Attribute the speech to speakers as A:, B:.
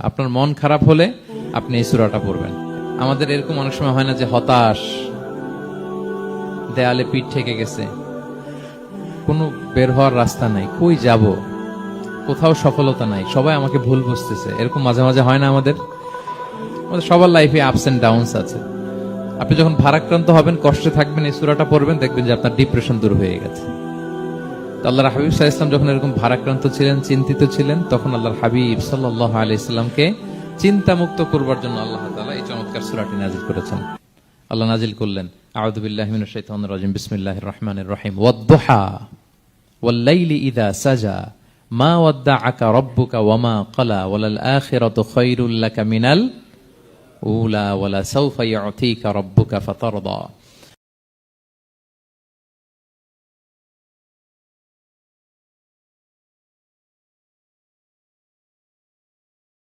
A: আপনার মন খারাপ হলে আপনি এই সূরাটা পড়বেন। আমাদের এরকম অনেক সময় হয় না যে হতাশ, দেয়ালে পিঠ ঠেকে গেছে, কোনো বের হওয়ার রাস্তা নাই, কই যাব, কোথাও সফলতা নাই, সবাই আমাকে ভুল বুঝতেছে, এরকম মাঝে মাঝে হয় না? আমাদের সবার লাইফে আপস এন্ড ডাউনস আছে। আপনি যখন ভারাক্রান্ত হবেন, কষ্টে থাকবেন, এই সূরাটা পড়বেন, দেখবেন যে আপনার ডিপ্রেশন দূর হয়ে গেছে। আল্লাহর হাবিব সাল্লাল্লাহু আলাইহি ওয়াসাল্লাম যখন এরকম ভারাক্রান্ত ছিলেন, চিন্তিত ছিলেন, তখন আল্লাহর হাবিব সাল্লাল্লাহু আলাইহি ওয়াসাল্লামকে চিন্তামুক্ত করবার জন্য আল্লাহ তাআলা এই চমৎকার সূরাটি নাযিল করেছেন। আল্লাহ নাযিল করলেন, আউযু বিল্লাহি মিনাশ শাইতানির রাজিম, বিসমিল্লাহির রাহমানির রাহিম, ওয়াদ-দুহা ওয়াল লাইলি ইযা সাজা মা ওয়াদ্দাআকা রাব্বুকা ওয়া মা ক্বালা ওয়ালাল আখিরাতু খায়রুল লাকা মিনাল উলা ওয়ালা সাওফা ইউতিকা রাব্বুকা ফাতারদা।